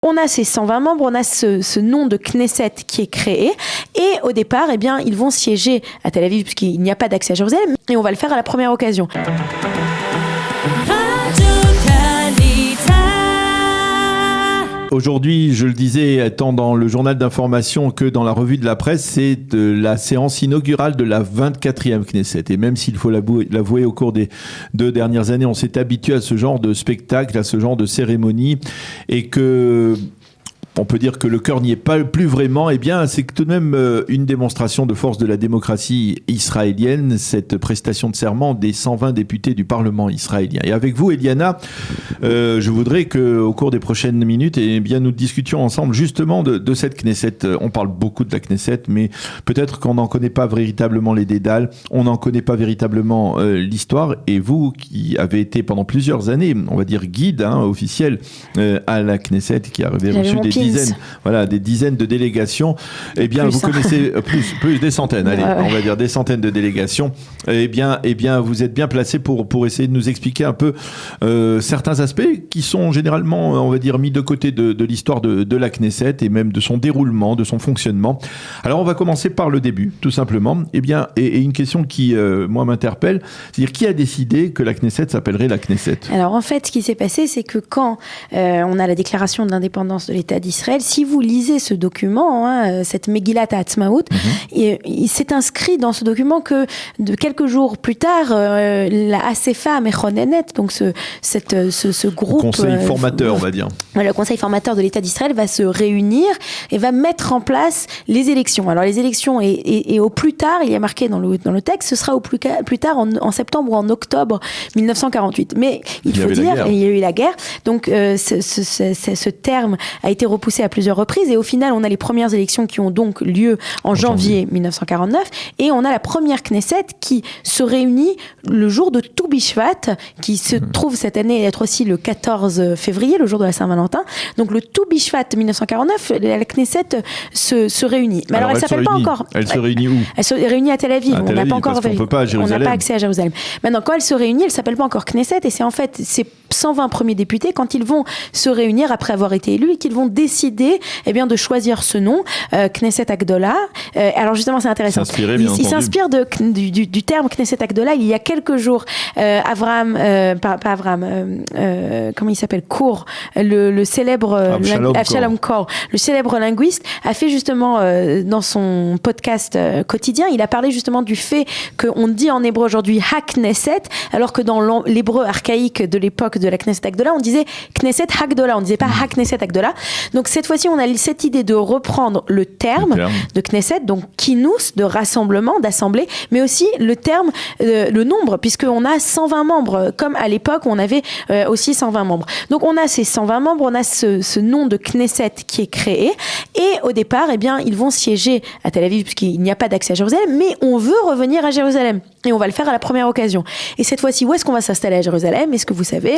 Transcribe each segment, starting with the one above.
On a ces 120 membres, on a ce nom de Knesset qui est créé. Et au départ, eh bien, ils vont siéger à Tel Aviv puisqu'il n'y a pas d'accès à Jérusalem. Et on va le faire à la première occasion. Aujourd'hui, je le disais, tant dans le journal d'information que dans la revue de la presse, c'est la séance inaugurale de la 24e Knesset. Et même s'il faut l'avouer, au cours des 2 dernières années, on s'est habitué à ce genre de spectacle, à ce genre de cérémonie, et que... on peut dire que le cœur n'y est pas plus vraiment, eh bien, c'est tout de même une démonstration de force de la démocratie israélienne, cette prestation de serment des 120 députés du Parlement israélien. Et avec vous, Eliana, je voudrais qu'au cours des prochaines minutes, eh bien, nous discutions ensemble justement de cette Knesset. On parle beaucoup de la Knesset, mais peut-être qu'on n'en connaît pas véritablement les dédales, on n'en connaît pas véritablement l'histoire. Et vous, qui avez été pendant plusieurs années, on va dire guide officiel à la Knesset, qui avez reçu des dizaines de délégations, eh bien, vous connaissez plus des centaines, on va dire des centaines de délégations, eh bien, vous êtes bien placé pour essayer de nous expliquer un peu certains aspects qui sont généralement, on va dire, mis de côté de l'histoire de la Knesset et même de son déroulement, de son fonctionnement. Alors, on va commencer par le début, tout simplement. Eh bien, et une question qui, moi, m'interpelle, c'est-à-dire qui a décidé que la Knesset s'appellerait la Knesset ? Alors, en fait, ce qui s'est passé, c'est que quand on a la déclaration d'indépendance de l'État d'Israël, si vous lisez ce document, cette Megillat Ha'atzmaut, il s'est inscrit dans ce document que de quelques jours plus tard, la Asefa Mechonenet, donc ce groupe... Conseil formateur, on va dire. Le Conseil formateur de l'État d'Israël va se réunir et va mettre en place les élections. Alors les élections, et au plus tard, il y a marqué dans le texte, ce sera au plus tard en septembre ou en octobre 1948. Mais il faut dire, il y a eu la guerre, donc ce terme a été repoussé à plusieurs reprises, et au final on a les premières élections qui ont donc lieu en janvier 1949, et on a la première Knesset qui se réunit le jour de Tou Bishvat, qui se trouve cette année être aussi le 14 février, le jour de la Saint-Valentin. Donc le Tou Bishvat 1949, la Knesset se réunit. Mais alors elle s'appelle pas encore. Elle se réunit où ? Elle se réunit à Tel Aviv. On n'a pas encore. On peut pas à Jérusalem. On n'a pas accès à Jérusalem. Maintenant, quand elle se réunit, elle s'appelle pas encore Knesset, et c'est en fait ces 120 premiers députés, quand ils vont se réunir après avoir été élus, et qu'ils vont décider de choisir ce nom, Knesset Agdola. Alors justement, c'est intéressant. Il s'inspire du terme Knesset Agdola. Il y a quelques jours, comment il s'appelle, Kour, le célèbre Avshalom Kour, le célèbre linguiste, a fait justement dans son podcast quotidien, il a parlé justement du fait qu'on dit en hébreu aujourd'hui Ha-Knesset, alors que dans l'hébreu archaïque de l'époque de la Knesset Agdola, on disait Knesset Hagdola, on disait pas Ha-Knesset Agdola. Donc cette fois-ci, on a cette idée de reprendre le terme de Knesset, donc kinous, de rassemblement, d'assemblée, mais aussi le terme, le nombre, puisqu'on a 120 membres, comme à l'époque, on avait aussi 120 membres. Donc on a ces 120 membres, on a ce nom de Knesset qui est créé, et au départ, eh bien, ils vont siéger à Tel Aviv, puisqu'il n'y a pas d'accès à Jérusalem, mais on veut revenir à Jérusalem, et on va le faire à la première occasion. Et cette fois-ci, où est-ce qu'on va s'installer à Jérusalem ? Est-ce que vous savez ?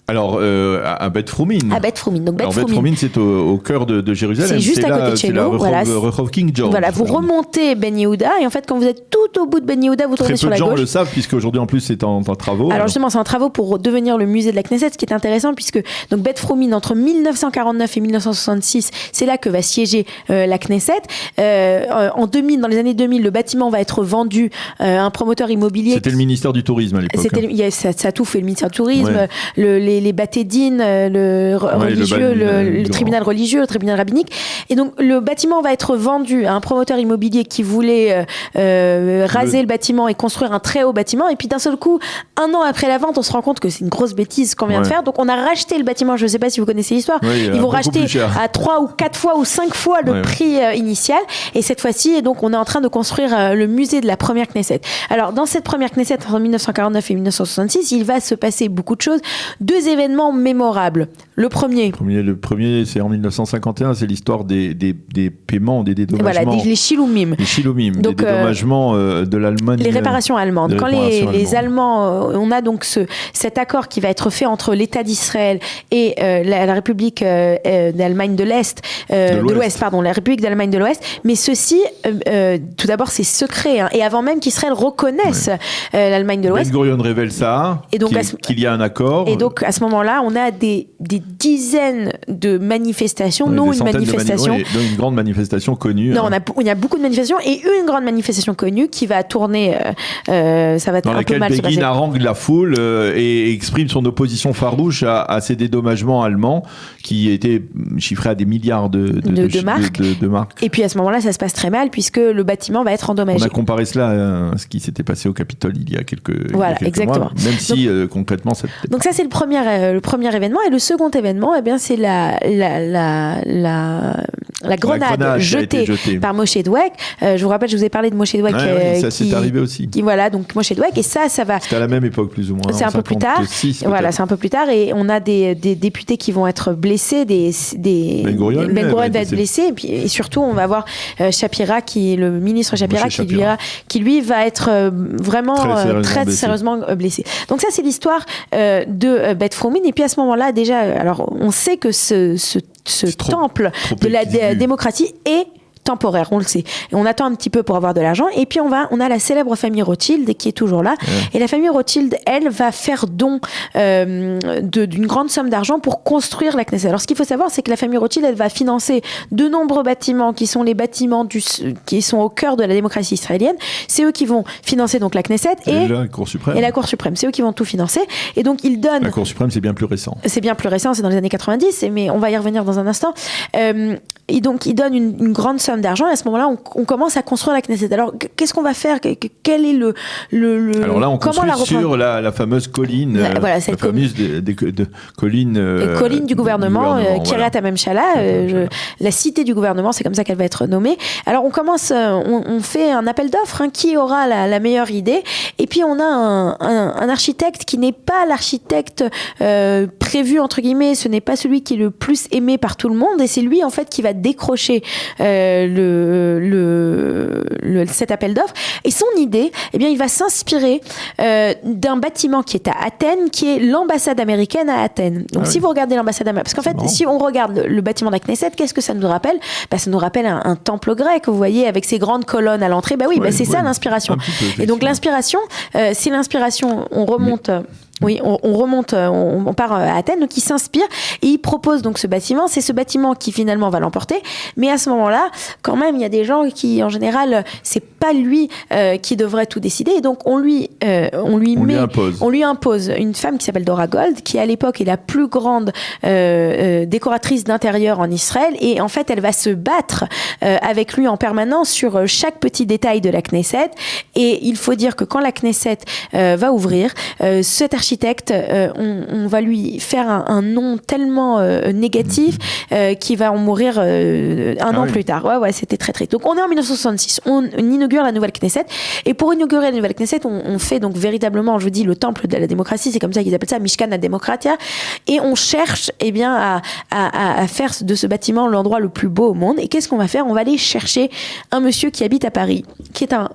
Alors, à Beth Frumin. À Beth Frumin. Donc, Beth Frumin, c'est au cœur de Jérusalem. C'est juste à côté de chez nous. Voilà, Rehov King George. Voilà, vous remontez Ben Yehuda, et en fait, quand vous êtes tout au bout de Ben Yehuda, vous tournez sur la gauche. Très peu de gens le savent, puisque aujourd'hui en plus, c'est en travaux. Alors justement, c'est en travaux pour devenir le musée de la Knesset, ce qui est intéressant, puisque donc Beth Frumin, entre 1949 et 1966, c'est là que va siéger la Knesset. En 2000, dans les années 2000, le bâtiment va être vendu à un promoteur immobilier. C'était le ministère du Tourisme à l'époque. Ça a tout fait, le ministère du Tourisme, les Batédines, le tribunal religieux, le tribunal rabbinique. Et donc, le bâtiment va être vendu à un promoteur immobilier qui voulait raser le bâtiment et construire un très haut bâtiment. Et puis, d'un seul coup, 1 an après la vente, on se rend compte que c'est une grosse bêtise qu'on vient de faire. Donc, on a racheté le bâtiment. Je ne sais pas si vous connaissez l'histoire. Ils vont racheter à 3 ou 4 fois ou 5 fois le prix initial. Et cette fois-ci, donc, on est en train de construire le musée de la première Knesset. Alors, dans cette première Knesset, entre 1949 et 1966, il va se passer beaucoup de choses. 2 événements mémorables. Le premier, c'est en 1951, c'est l'histoire des des paiements, des dédommagements. Voilà, les Shilumim. Les Shilumim, des dédommagements de l'Allemagne. Les réparations allemandes. Quand les Allemands, on a donc cet accord qui va être fait entre l'État d'Israël et la République d'Allemagne de l'Est, de l'Ouest, pardon, la République d'Allemagne de l'Ouest. Mais ceci, tout d'abord, c'est secret. Et avant même qu'Israël reconnaisse l'Allemagne de l'Ouest. Ben Gurion révèle ça, qu'il y a un accord. Et donc, à ce moment-là, on a des dizaines de manifestations, non une manifestation. Une grande manifestation connue. Non, il y a beaucoup de manifestations et une grande manifestation connue qui va tourner, ça va être un peu mal se passer. Begin harangue la foule et exprime son opposition farouche à ces dédommagements allemands qui étaient chiffrés à des milliards de marques. Et puis à ce moment-là, ça se passe très mal puisque le bâtiment va être endommagé. On a comparé cela à ce qui s'était passé au Capitole il y a quelques exactement. mois, même si concrètement ça. Donc ça c'est le premier événement et le second événement, eh bien c'est la grenade jetée par Moshe Dweck. Je vous rappelle, je vous ai parlé de Moshe Dweck. Ça s'est arrivé aussi. Donc Moshe Dweck et ça va. C'était à la même époque plus ou moins. C'est un peu plus tard. C'est un peu plus tard et on a des députés qui vont être blessés, Ben Gurion va être blessé et surtout on va avoir Shapira le ministre Shapira qui lui va être vraiment très sérieusement blessé. Donc ça c'est l'histoire de Beth Frumin et puis à ce moment-là déjà, alors on sait que ce temple de la démocratie est temporaire, on le sait. Et on attend un petit peu pour avoir de l'argent. Et puis on a la célèbre famille Rothschild qui est toujours là. Et la famille Rothschild, elle, va faire don d'une grande somme d'argent pour construire la Knesset. Alors ce qu'il faut savoir, c'est que la famille Rothschild, elle va financer de nombreux bâtiments qui sont les bâtiments qui sont au cœur de la démocratie israélienne. C'est eux qui vont financer donc la Knesset et la Cour suprême. C'est eux qui vont tout financer. Et donc ils donnent. La Cour suprême, c'est bien plus récent. C'est dans les années 90, mais on va y revenir dans un instant. Et donc ils donnent une grande somme d'argent et à ce moment-là on commence à construire la Knesset. Alors qu'est-ce qu'on va faire, quel est le alors là on construit sur la fameuse colline, la fameuse colline du gouvernement Kiryat HaMemshala, la cité du gouvernement, c'est comme ça qu'elle va être nommée. Alors on commence, on fait un appel d'offres, qui aura la meilleure idée et puis on a un architecte qui n'est pas l'architecte prévu entre guillemets, ce n'est pas celui qui est le plus aimé par tout le monde et c'est lui en fait qui va décrocher cet appel d'offres et son idée, il va s'inspirer d'un bâtiment qui est à Athènes, qui est l'ambassade américaine à Athènes. Donc si vous regardez l'ambassade américaine, parce qu'en fait si on regarde le bâtiment de la Knesset, qu'est-ce que ça nous rappelle ? Ça nous rappelle un temple grec, vous voyez, avec ses grandes colonnes à l'entrée. C'est ça l'inspiration. Et donc l'inspiration, c'est l'inspiration, on remonte... Oui, on remonte, on part à Athènes, donc il s'inspire et il propose donc ce bâtiment. C'est ce bâtiment qui finalement va l'emporter. Mais à ce moment-là, quand même, il y a des gens qui, en général, c'est pas lui qui devrait tout décider. Et donc on lui impose une femme qui s'appelle Dora Gold, qui à l'époque est la plus grande décoratrice d'intérieur en Israël. Et en fait, elle va se battre avec lui en permanence sur chaque petit détail de la Knesset. Et il faut dire que quand la Knesset va ouvrir, cet architecte, on va lui faire un nom tellement négatif qu'il va en mourir un an plus tard. Ouais, c'était très triste. Donc on est en 1966, on inaugure la nouvelle Knesset et pour inaugurer la nouvelle Knesset, on fait donc véritablement, je vous dis, le temple de la démocratie, c'est comme ça qu'ils appellent ça, Mishkan HaDemokratia, et on cherche à faire de ce bâtiment l'endroit le plus beau au monde. Et qu'est-ce qu'on va faire ? On va aller chercher un monsieur qui habite à Paris, qui est un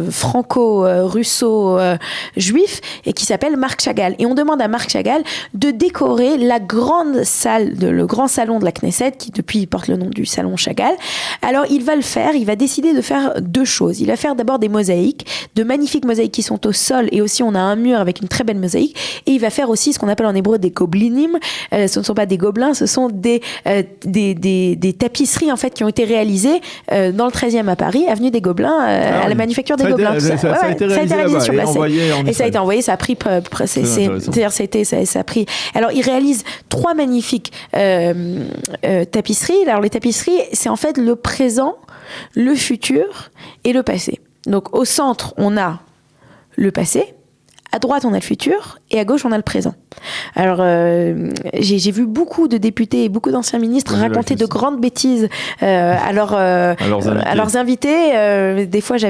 franco-russo-juif et qui s'appelle Marc Chagall. Et on demande à Marc Chagall de décorer la grande salle, le grand salon de la Knesset, qui depuis porte le nom du salon Chagall. Alors il va le faire, il va décider de faire deux choses. Il va faire d'abord des mosaïques, de magnifiques mosaïques qui sont au sol et aussi on a un mur avec une très belle mosaïque. Et il va faire aussi ce qu'on appelle en hébreu des goblinim. Ce ne sont pas des gobelins, ce sont des tapisseries en fait qui ont été réalisées dans le 13e à Paris, avenue des Gobelins, à la manufacture des Gobelins. Ça a été réalisé sur place. Et ça a été envoyé, ça a pris... ça a pris... Alors, il réalise 3 magnifiques tapisseries. Alors, les tapisseries, c'est en fait le présent, le futur et le passé. Donc, au centre, on a le passé, à droite, on a le futur et à gauche, on a le présent. Alors, j'ai vu beaucoup de députés et beaucoup d'anciens ministres raconter de grandes bêtises à leurs invités. Des fois, je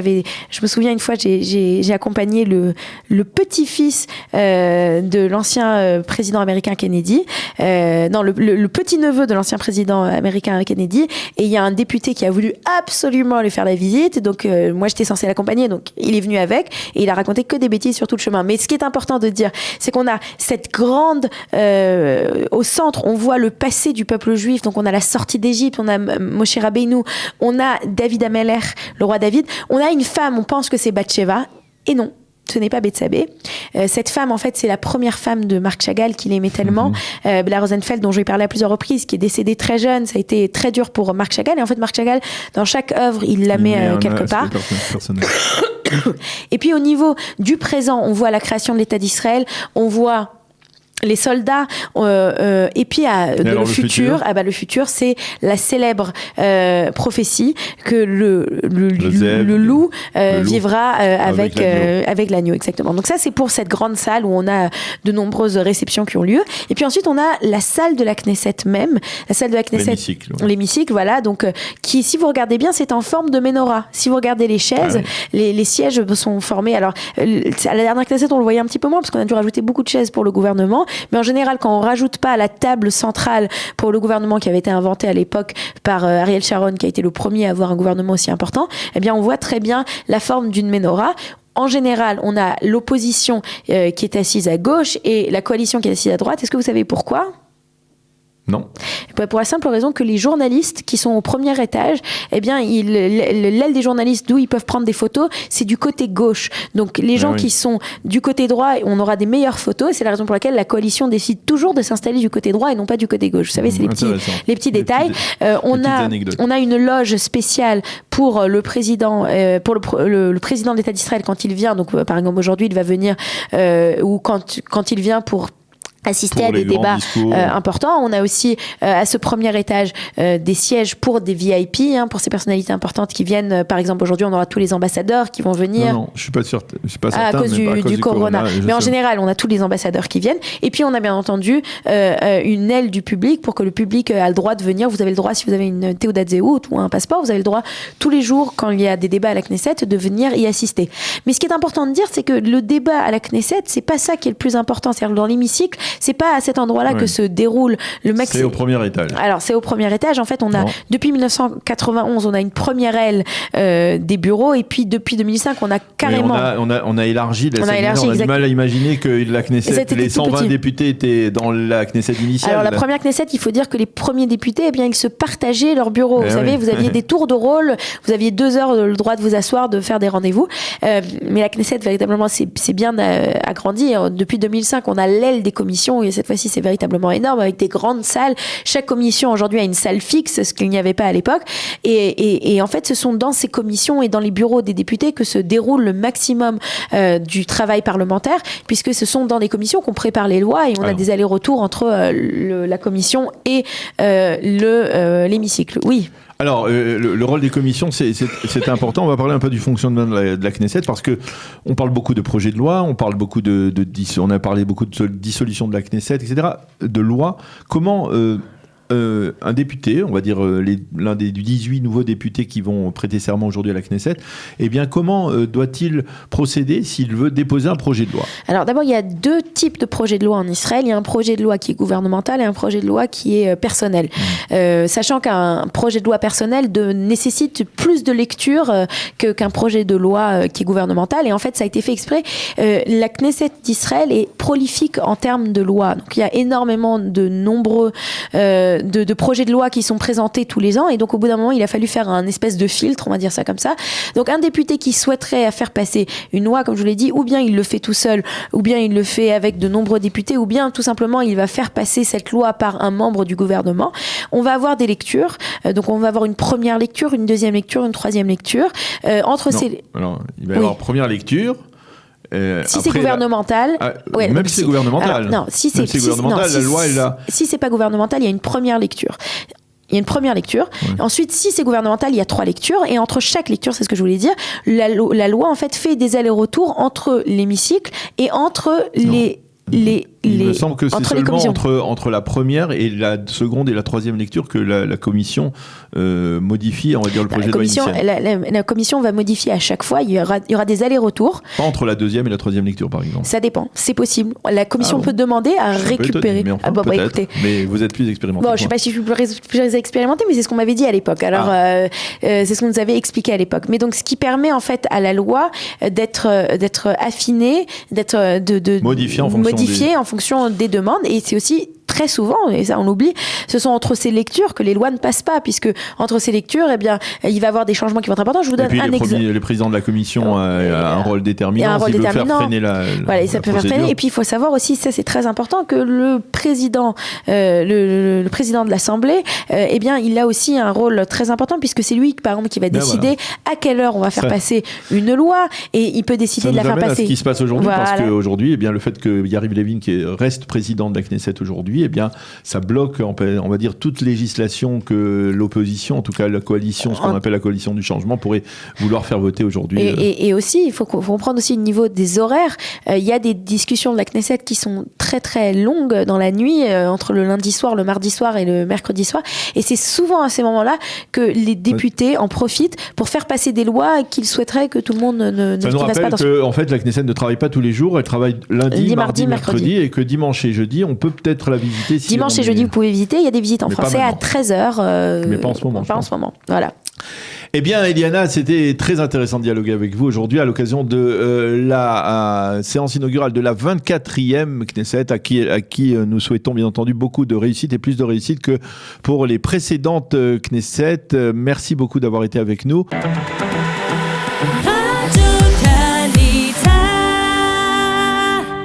me souviens une fois, j'ai accompagné le petit-fils de l'ancien président américain Kennedy, le petit-neveu de l'ancien président américain Kennedy, et il y a un député qui a voulu absolument lui faire la visite. Donc, moi, j'étais censée l'accompagner, donc il est venu avec, et il a raconté que des bêtises sur tout le chemin. Mais ce qui est important de dire, c'est qu'on a cette grande au centre, on voit le passé du peuple juif. Donc on a la sortie d'Égypte, on a Moshe Rabbeinu, on a David Ameller, le roi David. On a une femme, on pense que c'est Bathsheba, et non. Ce n'est pas Bethsabée. Cette femme, en fait, c'est la première femme de Marc Chagall qui l'aimait tellement. Bella Rosenfeld, dont je vais parler à plusieurs reprises, qui est décédée très jeune. Ça a été très dur pour Marc Chagall. Et en fait, Marc Chagall, dans chaque œuvre, il la met quelque part. Et puis, au niveau du présent, on voit la création de l'État d'Israël. On voit les soldats, et puis le futur, c'est la célèbre prophétie que le loup vivra avec l'agneau, exactement. Donc ça, c'est pour cette grande salle où on a de nombreuses réceptions qui ont lieu. Et puis ensuite, on a la salle de la Knesset même, la salle de la Knesset, l'hémicycle, voilà. Donc qui, si vous regardez bien, c'est en forme de menorah. Si vous regardez les chaises, les sièges sont formés. Alors à la dernière Knesset, on le voyait un petit peu moins parce qu'on a dû rajouter beaucoup de chaises pour le gouvernement. Mais en général, quand on rajoute pas la table centrale pour le gouvernement qui avait été inventé à l'époque par Ariel Sharon, qui a été le premier à avoir un gouvernement aussi important, eh bien, on voit très bien la forme d'une menorah. En général, on a l'opposition qui est assise à gauche et la coalition qui est assise à droite. Est-ce que vous savez pourquoi ? Non. Pour la simple raison que les journalistes qui sont au premier étage, eh bien, l'aile des journalistes d'où ils peuvent prendre des photos, c'est du côté gauche. Donc, les gens qui sont du côté droit, on aura des meilleures photos. Et c'est la raison pour laquelle la coalition décide toujours de s'installer du côté droit et non pas du côté gauche. Vous savez, c'est les petits détails. On a une loge spéciale pour le président, pour le président de l'État d'Israël quand il vient. Donc, par exemple, aujourd'hui, il va venir, ou quand il vient pour assister à des débats importants. On a aussi à ce premier étage des sièges pour des VIP, pour ces personnalités importantes qui viennent. Par exemple, aujourd'hui, on aura tous les ambassadeurs qui vont venir. Non, je suis pas sûr. Je suis pas certain. À cause du corona. Mais en général, on a tous les ambassadeurs qui viennent. Et puis, on a bien entendu une aile du public pour que le public a le droit de venir. Vous avez le droit, si vous avez une Théodat Zéhout ou un passeport, vous avez le droit tous les jours, quand il y a des débats à la Knesset, de venir y assister. Mais ce qui est important de dire, c'est que le débat à la Knesset, c'est pas ça qui est le plus important. C'est-à-dire dans l'hémicycle, c'est pas à cet endroit-là que se déroule le maximum. C'est au premier étage. Alors, c'est au premier étage. En fait, on a, depuis 1991, on a une première aile des bureaux. Et puis, depuis 2005, on a carrément... On a élargi. On a du mal à imaginer que la Knesset, les 120 députés étaient dans la Knesset initiale. Alors, la première Knesset, il faut dire que les premiers députés, eh bien, ils se partageaient leurs bureaux. Vous savez, vous aviez des tours de rôle. Vous aviez 2 heures le droit de vous asseoir, de faire des rendez-vous. Mais la Knesset, véritablement, c'est bien agrandi. Depuis 2005, on a l'aile des commissions. Et cette fois-ci, c'est véritablement énorme, avec des grandes salles. Chaque commission, aujourd'hui, a une salle fixe, ce qu'il n'y avait pas à l'époque. Et en fait, ce sont dans ces commissions et dans les bureaux des députés que se déroule le maximum du travail parlementaire, puisque ce sont dans les commissions qu'on prépare les lois et on a des allers-retours entre la commission et l'hémicycle. Oui. Alors, le rôle des commissions, c'est important. On va parler un peu du fonctionnement de la Knesset, parce que on parle beaucoup de projets de loi, on parle beaucoup on a parlé beaucoup de dissolution de la Knesset, etc., de lois. Comment un député, on va dire l'un des 18 nouveaux députés qui vont prêter serment aujourd'hui à la Knesset, eh bien, comment doit-il procéder s'il veut déposer un projet de loi ? Alors d'abord, il y a 2 types de projets de loi en Israël. Il y a un projet de loi qui est gouvernemental et un projet de loi qui est personnel. Sachant qu'un projet de loi personnel nécessite plus de lecture qu'un projet de loi qui est gouvernemental. Et en fait, ça a été fait exprès. La Knesset d'Israël est prolifique en termes de lois. Donc il y a énormément de nombreux de projets de loi qui sont présentés tous les ans, et donc au bout d'un moment il a fallu faire un espèce de filtre, on va dire ça comme ça. Donc un député qui souhaiterait faire passer une loi, comme je vous l'ai dit, ou bien il le fait tout seul, ou bien il le fait avec de nombreux députés, ou bien tout simplement il va faire passer cette loi par un membre du gouvernement. On va avoir des lectures, donc on va avoir une première lecture, une deuxième lecture, une troisième lecture. Alors, il va y avoir première lecture. Si c'est gouvernemental, même si c'est gouvernemental. Si c'est gouvernemental, la loi est là. Si c'est pas gouvernemental, il y a une première lecture. Il y a une première lecture. Ensuite, si c'est gouvernemental, il y a 3 lectures. Et entre chaque lecture, c'est ce que je voulais dire, la loi en fait fait des allers-retours entre l'hémicycle et entre les Il me semble que c'est seulement entre la première et la seconde et la troisième lecture que la commission modifie, on va dire, le projet de loi initial. La commission va modifier à chaque fois. Il y aura des allers-retours. Pas entre la deuxième et la troisième lecture, par exemple. Ça dépend. C'est possible. La commission peut demander à récupérer. Mais enfin, écoutez. Mais vous êtes plus expérimenté. Bon, je ne sais pas si je suis plus expérimenté, mais c'est ce qu'on m'avait dit à l'époque. Alors, c'est ce qu'on nous avait expliqué à l'époque. Mais donc, ce qui permet en fait à la loi d'être affinée, de modifiée en fonction des demandes. Et c'est aussi très souvent, et ça on l'oublie, ce sont entre ces lectures que les lois ne passent pas, puisque entre ces lectures, eh bien, il va y avoir des changements qui vont être importants. Je vous donne un exemple. Le président de la commission a un rôle déterminant. S'il veut faire freiner ça peut faire freiner. Et puis il faut savoir aussi, ça c'est très important, que le président, le président de l'Assemblée, eh bien, il a aussi un rôle très important, puisque c'est lui, par exemple, qui va décider à quelle heure on va faire passer une loi, et il peut décider de la faire passer. Ce qui se passe aujourd'hui, parce qu'aujourd'hui, eh bien, le fait que Yariv Levin, qui reste président de la Knesset aujourd'hui, eh bien, ça bloque, on va dire, toute législation que l'opposition, en tout cas la coalition, ce qu'on appelle la coalition du changement, pourrait vouloir faire voter aujourd'hui. Et aussi, il faut comprendre aussi au niveau des horaires. Il y a des discussions de la Knesset qui sont très très longues dans la nuit, entre le lundi soir, le mardi soir et le mercredi soir. Et c'est souvent à ces moments-là que les députés en profitent pour faire passer des lois qu'ils souhaiteraient que tout le monde ne fasse pas. Ça nous rappelle qu'en fait, la Knesset ne travaille pas tous les jours. Elle travaille lundi, mardi, mercredi, et que dimanche et jeudi, on peut peut-être la visiter. Dimanche et jeudi, vous pouvez visiter. Il y a des visites en français à 13h. Mais pas en ce moment. Pas en ce moment. Voilà. Eh bien, Eliana, c'était très intéressant de dialoguer avec vous aujourd'hui à l'occasion de la séance inaugurale de la 24e Knesset, à qui nous souhaitons bien entendu beaucoup de réussite et plus de réussite que pour les précédentes Knesset. Merci beaucoup d'avoir été avec nous.